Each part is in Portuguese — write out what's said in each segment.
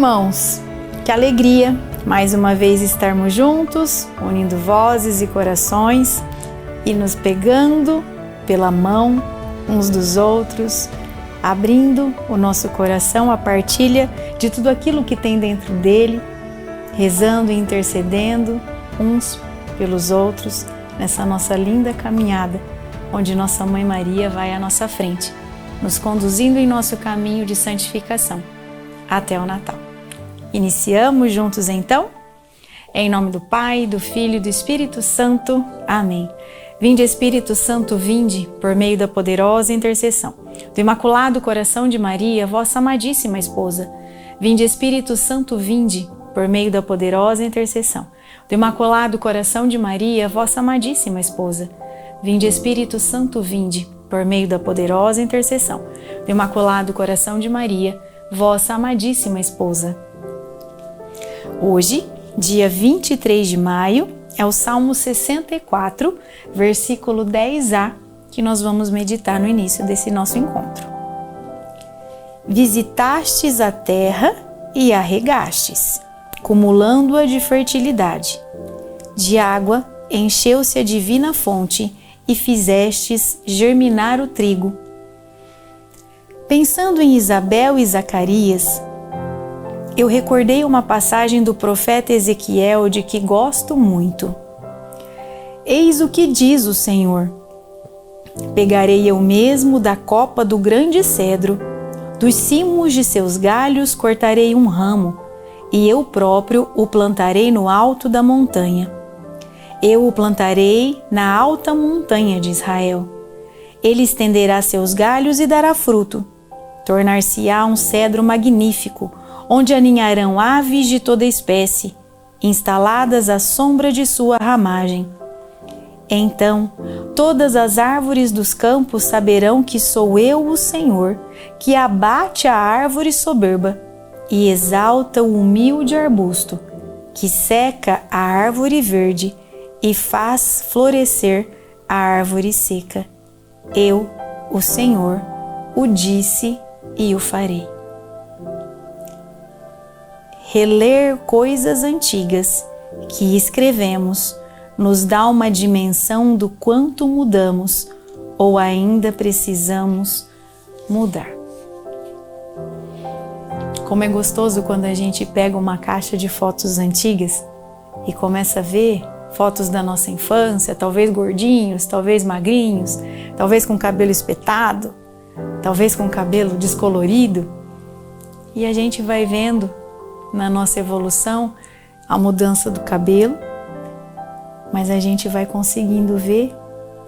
irmãos, que alegria mais uma vez estarmos juntos, unindo vozes e corações e nos pegando pela mão uns dos outros, abrindo o nosso coração à partilha de tudo aquilo que tem dentro dele, rezando e intercedendo uns pelos outros nessa nossa linda caminhada, onde nossa Mãe Maria vai à nossa frente, nos conduzindo em nosso caminho de santificação até o Natal. Iniciamos juntos então? Em nome do Pai, do Filho e do Espírito Santo. Amém. Vinde, Espírito Santo, vinde, por meio da poderosa intercessão do Imaculado Coração de Maria, vossa amadíssima esposa. Vinde, Espírito Santo, vinde, por meio da poderosa intercessão do Imaculado Coração de Maria, vossa amadíssima esposa. Vinde, Espírito Santo, vinde, por meio da poderosa intercessão do Imaculado Coração de Maria, vossa amadíssima esposa. Hoje, dia 23 de maio, é o Salmo 64, versículo 10a, que nós vamos meditar no início desse nosso encontro. Visitastes a terra e a regastes, cumulando-a de fertilidade. De água encheu-se a divina fonte e fizestes germinar o trigo. Pensando em Isabel e Zacarias, eu recordei uma passagem do profeta Ezequiel de que gosto muito. Eis o que diz o Senhor: pegarei eu mesmo da copa do grande cedro, dos cimos de seus galhos cortarei um ramo, e eu próprio o plantarei no alto da montanha. Eu o plantarei na alta montanha de Israel. Ele estenderá seus galhos e dará fruto. Tornar-se-á um cedro magnífico, onde aninharão aves de toda espécie, instaladas à sombra de sua ramagem. Então, todas as árvores dos campos saberão que sou eu o Senhor, que abate a árvore soberba e exalta o humilde arbusto, que seca a árvore verde e faz florescer a árvore seca. Eu, o Senhor, o disse e o farei. Reler coisas antigas que escrevemos nos dá uma dimensão do quanto mudamos ou ainda precisamos mudar. Como é gostoso quando a gente pega uma caixa de fotos antigas e começa a ver fotos da nossa infância, talvez gordinhos, talvez magrinhos, talvez com cabelo espetado, talvez com cabelo descolorido, e a gente vai vendo na nossa evolução a mudança do cabelo, mas a gente vai conseguindo ver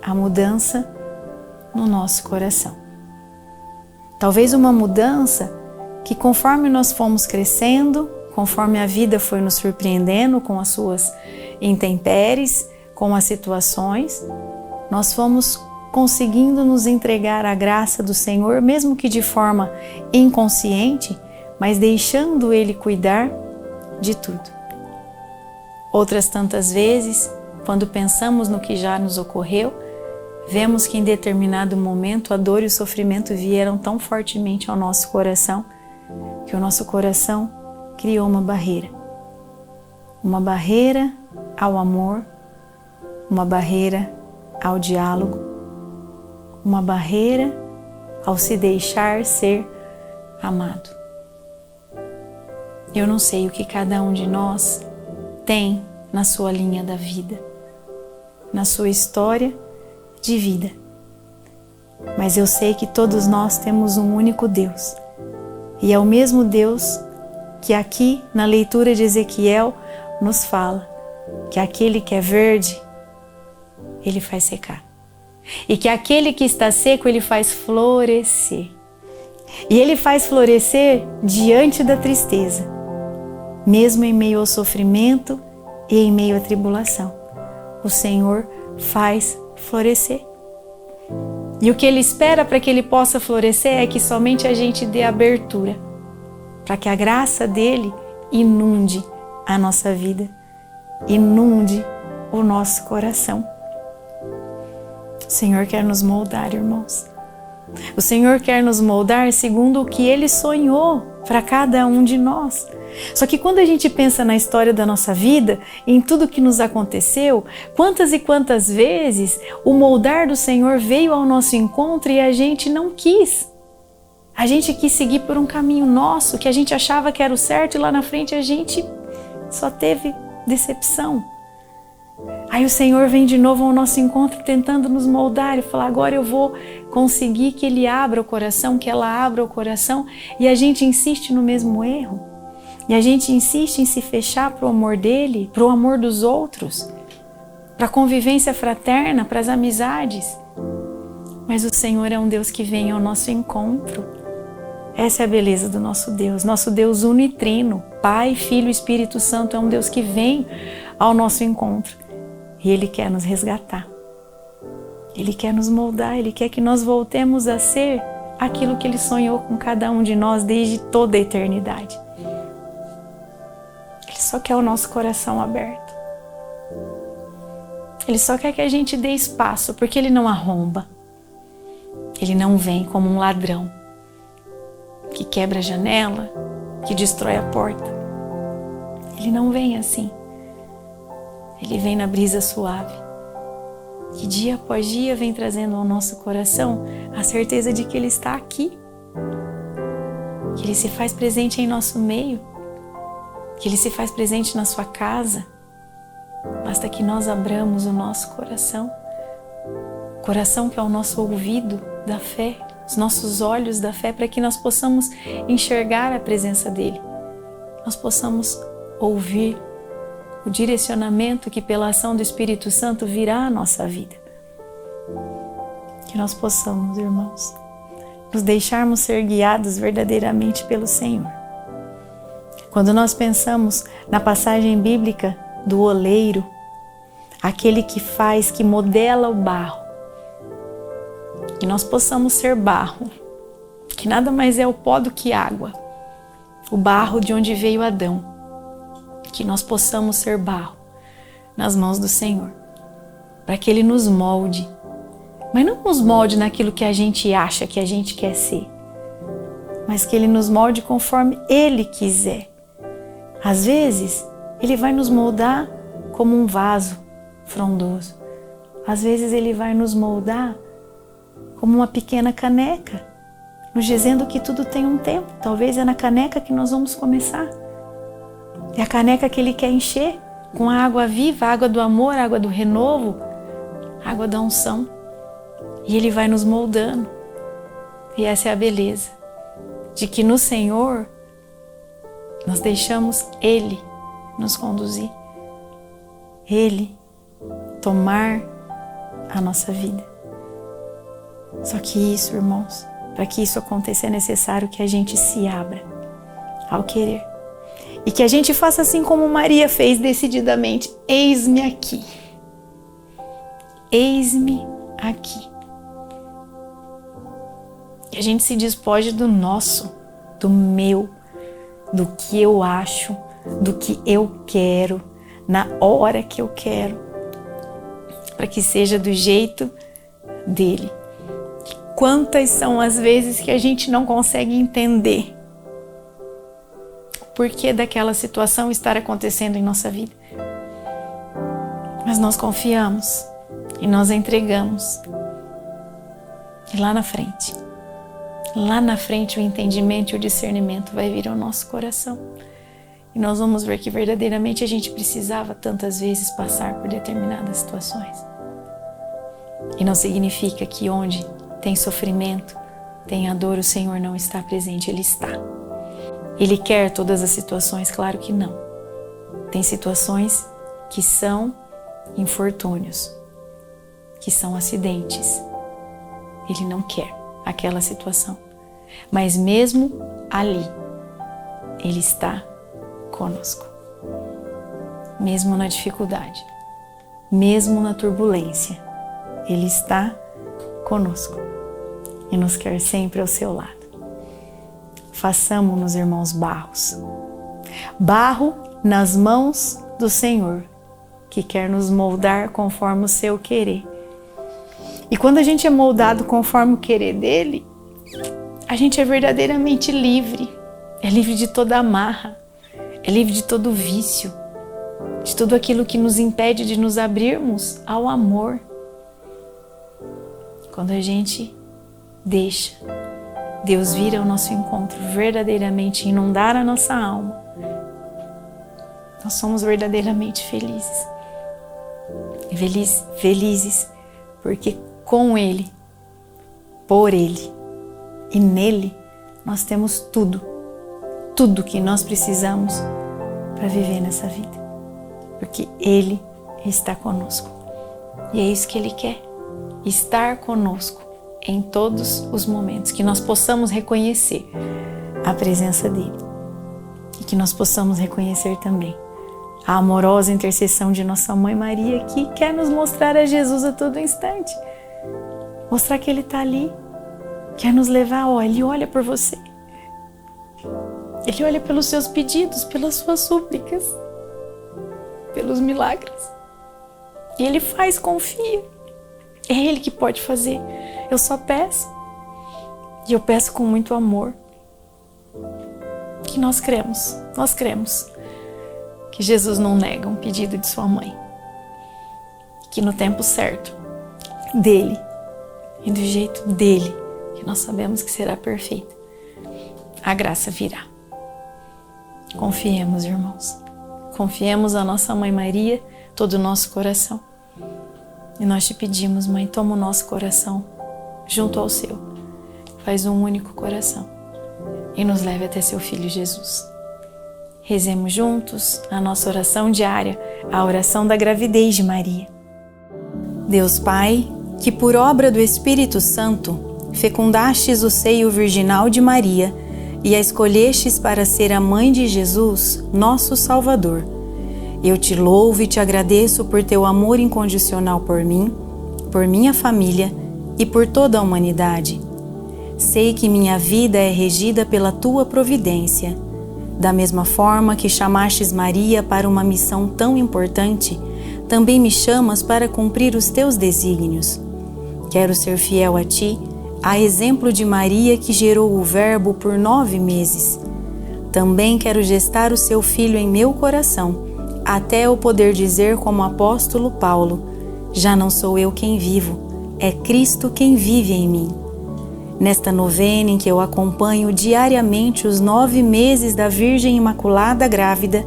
a mudança no nosso coração. Talvez uma mudança que, conforme nós fomos crescendo, conforme a vida foi nos surpreendendo com as suas intempéries, com as situações, nós fomos conseguindo nos entregar à graça do Senhor, mesmo que de forma inconsciente, mas deixando Ele cuidar de tudo. Outras tantas vezes, quando pensamos no que já nos ocorreu, vemos que em determinado momento a dor e o sofrimento vieram tão fortemente ao nosso coração, que o nosso coração criou uma barreira ao amor, uma barreira ao diálogo, uma barreira ao se deixar ser amado. Eu não sei o que cada um de nós tem na sua linha da vida, na sua história de vida, mas eu sei que todos nós temos um único Deus, e é o mesmo Deus que aqui na leitura de Ezequiel nos fala que aquele que é verde, Ele faz secar, e que aquele que está seco, Ele faz florescer, e Ele faz florescer diante da tristeza, mesmo em meio ao sofrimento e em meio à tribulação. O Senhor faz florescer. E o que Ele espera para que Ele possa florescer é que somente a gente dê abertura, para que a graça dEle inunde a nossa vida, inunde o nosso coração. O Senhor quer nos moldar, irmãos. O Senhor quer nos moldar segundo o que Ele sonhou para cada um de nós. Só que quando a gente pensa na história da nossa vida, em tudo que nos aconteceu, quantas e quantas vezes o moldar do Senhor veio ao nosso encontro e a gente não quis. A gente quis seguir por um caminho nosso, que a gente achava que era o certo, e lá na frente a gente só teve decepção. Aí o Senhor vem de novo ao nosso encontro tentando nos moldar e falar: agora eu vou conseguir que Ele abra o coração, que ela abra o coração, e a gente insiste no mesmo erro. E a gente insiste em se fechar para o amor dele, para o amor dos outros, para a convivência fraterna, para as amizades. Mas o Senhor é um Deus que vem ao nosso encontro. Essa é a beleza do nosso Deus. Nosso Deus unitrino, Pai, Filho e Espírito Santo, é um Deus que vem ao nosso encontro. E Ele quer nos resgatar. Ele quer nos moldar, Ele quer que nós voltemos a ser aquilo que Ele sonhou com cada um de nós desde toda a eternidade. Ele só quer o nosso coração aberto. Ele só quer que a gente dê espaço, porque Ele não arromba. Ele não vem como um ladrão que quebra a janela, que destrói a porta. Ele não vem assim. Ele vem na brisa suave, que dia após dia vem trazendo ao nosso coração a certeza de que Ele está aqui, que Ele se faz presente em nosso meio, que Ele se faz presente na sua casa. Basta que nós abramos o nosso coração que é o nosso ouvido da fé, os nossos olhos da fé, para que nós possamos enxergar a presença dEle, nós possamos ouvir o direcionamento que pela ação do Espírito Santo virá à nossa vida. Que nós possamos, irmãos, nos deixarmos ser guiados verdadeiramente pelo Senhor. Quando nós pensamos na passagem bíblica do oleiro, aquele que faz, que modela o barro, que nós possamos ser barro, que nada mais é o pó do que água, o barro de onde veio Adão, que nós possamos ser barro nas mãos do Senhor, para que Ele nos molde, mas não nos molde naquilo que a gente acha que a gente quer ser, mas que Ele nos molde conforme Ele quiser. Às vezes, Ele vai nos moldar como um vaso frondoso, às vezes Ele vai nos moldar como uma pequena caneca, nos dizendo que tudo tem um tempo. Talvez é na caneca que nós vamos começar. É a caneca que Ele quer encher com a água viva, a água do amor, a água do renovo, a água da unção. E Ele vai nos moldando. E essa é a beleza, de que no Senhor nós deixamos Ele nos conduzir, Ele tomar a nossa vida. Só que isso, irmãos, para que isso aconteça é necessário que a gente se abra ao querer. E que a gente faça assim como Maria fez decididamente: eis-me aqui. Eis-me aqui. Que a gente se despoje do nosso, do meu, do que eu acho, do que eu quero, na hora que eu quero, para que seja do jeito dele. Quantas são as vezes que a gente não consegue entender o porquê daquela situação estar acontecendo em nossa vida. Mas nós confiamos e nós entregamos. E lá na frente o entendimento e o discernimento vai vir ao nosso coração. E nós vamos ver que verdadeiramente a gente precisava tantas vezes passar por determinadas situações. E não significa que onde tem sofrimento, tem a dor, o Senhor não está presente, Ele está. Ele quer todas as situações? Claro que não. Tem situações que são infortúnios, que são acidentes. Ele não quer aquela situação. Mas mesmo ali, Ele está conosco. Mesmo na dificuldade, mesmo na turbulência, Ele está conosco e nos quer sempre ao seu lado. Façamo-nos, irmãos, barro nas mãos do Senhor, que quer nos moldar conforme o seu querer. E quando a gente é moldado conforme o querer dele, a gente é verdadeiramente livre. É livre de toda amarra, é livre de todo vício, de tudo aquilo que nos impede de nos abrirmos ao amor. Quando a gente deixa Deus vir ao nosso encontro, verdadeiramente inundar a nossa alma, nós somos verdadeiramente felizes. Felizes porque com Ele, por Ele e nele nós temos tudo que nós precisamos para viver nessa vida. Porque Ele está conosco. E é isso que Ele quer, estar conosco em todos os momentos, que nós possamos reconhecer a presença dEle e que nós possamos reconhecer também a amorosa intercessão de nossa Mãe Maria, que quer nos mostrar a Jesus a todo instante, mostrar que Ele está ali, quer nos levar, Ele olha por você, Ele olha pelos seus pedidos, pelas suas súplicas, pelos milagres, e Ele faz, confia. É Ele que pode fazer. Eu só peço. E eu peço com muito amor. Que nós cremos que Jesus não nega um pedido de sua mãe. Que no tempo certo dele e do jeito dele, que nós sabemos que será perfeito, a graça virá. Confiemos, irmãos. Confiemos a nossa Mãe Maria, todo o nosso coração. E nós te pedimos, Mãe, toma o nosso coração junto ao seu. Faz um único coração e nos leve até seu Filho Jesus. Rezemos juntos a nossa oração diária, a oração da gravidez de Maria. Deus Pai, que por obra do Espírito Santo fecundastes o seio virginal de Maria e a escolhestes para ser a mãe de Jesus, nosso Salvador, eu te louvo e te agradeço por teu amor incondicional por mim, por minha família e por toda a humanidade. Sei que minha vida é regida pela tua providência. Da mesma forma que chamastes Maria para uma missão tão importante, também me chamas para cumprir os teus desígnios. Quero ser fiel a ti, a exemplo de Maria que gerou o Verbo por 9 meses. Também quero gestar o seu filho em meu coração, até eu poder dizer como o apóstolo Paulo: já não sou eu quem vivo, é Cristo quem vive em mim. Nesta novena em que eu acompanho diariamente os 9 meses da Virgem Imaculada grávida,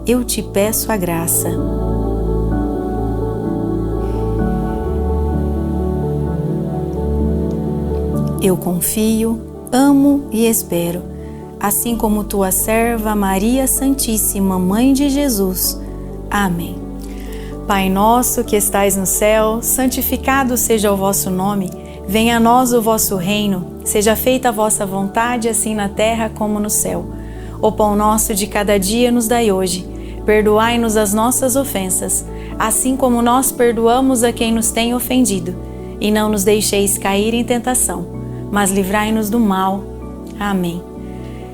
eu te peço a graça. Eu confio, amo e espero, assim como tua serva Maria Santíssima, Mãe de Jesus. Amém. Pai nosso que estais no céu, santificado seja o vosso nome. Venha a nós o vosso reino, seja feita a vossa vontade, assim na terra como no céu. O pão nosso de cada dia nos dai hoje. Perdoai-nos as nossas ofensas, assim como nós perdoamos a quem nos tem ofendido. E não nos deixeis cair em tentação, mas livrai-nos do mal. Amém.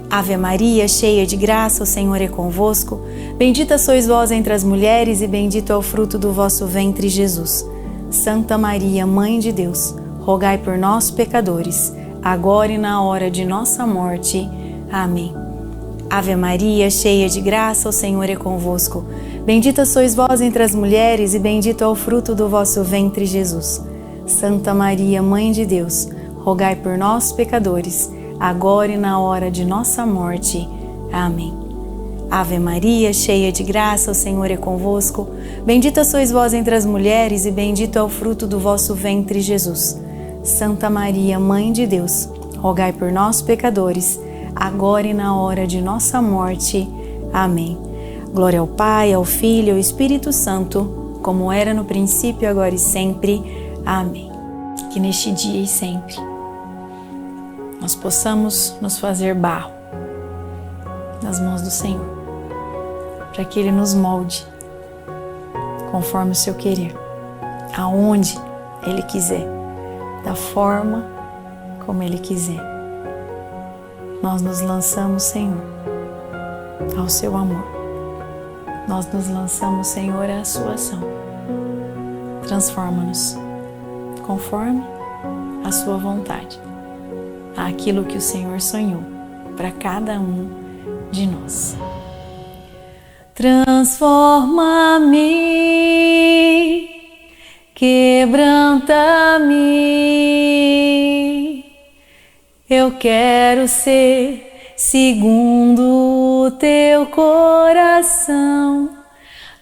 Ave Maria, cheia de graça, o Senhor é convosco. Bendita sois vós entre as mulheres e bendito é o fruto do vosso ventre, Jesus. Santa Maria, Mãe de Deus, rogai por nós, pecadores, agora e na hora de nossa morte. Amém. Ave Maria, cheia de graça, o Senhor é convosco. Bendita sois vós entre as mulheres e bendito é o fruto do vosso ventre, Jesus. Santa Maria, Mãe de Deus, rogai por nós, pecadores, agora e na hora de nossa morte. Amém. Ave Maria, cheia de graça, o Senhor é convosco. Bendita sois vós entre as mulheres e bendito é o fruto do vosso ventre, Jesus. Santa Maria, Mãe de Deus, rogai por nós, pecadores, agora e na hora de nossa morte. Amém. Glória ao Pai, ao Filho e ao Espírito Santo, como era no princípio, agora e sempre. Amém. Que neste dia e sempre nós possamos nos fazer barro nas mãos do Senhor, para que Ele nos molde conforme o seu querer, aonde Ele quiser, da forma como Ele quiser. Nós nos lançamos, Senhor, ao seu amor. Nós nos lançamos, Senhor, à sua ação. Transforma-nos conforme a sua vontade, aquilo que o Senhor sonhou para cada um de nós. Transforma-me, quebranta-me, eu quero ser segundo o teu coração.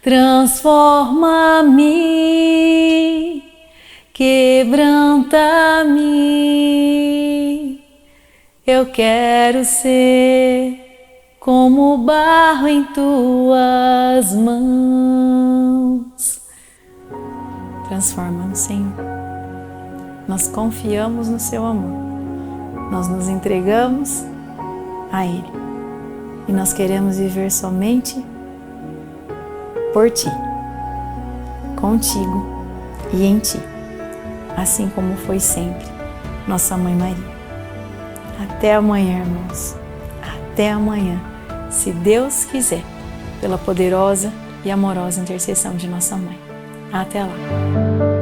Transforma-me, quebranta-me, eu quero ser como barro em tuas mãos. Transforma-nos, Senhor. Nós confiamos no seu amor. Nós nos entregamos a Ele. E nós queremos viver somente por Ti, contigo e em Ti, assim como foi sempre nossa Mãe Maria. Até amanhã, irmãos. Até amanhã, se Deus quiser, pela poderosa e amorosa intercessão de nossa Mãe. Até lá.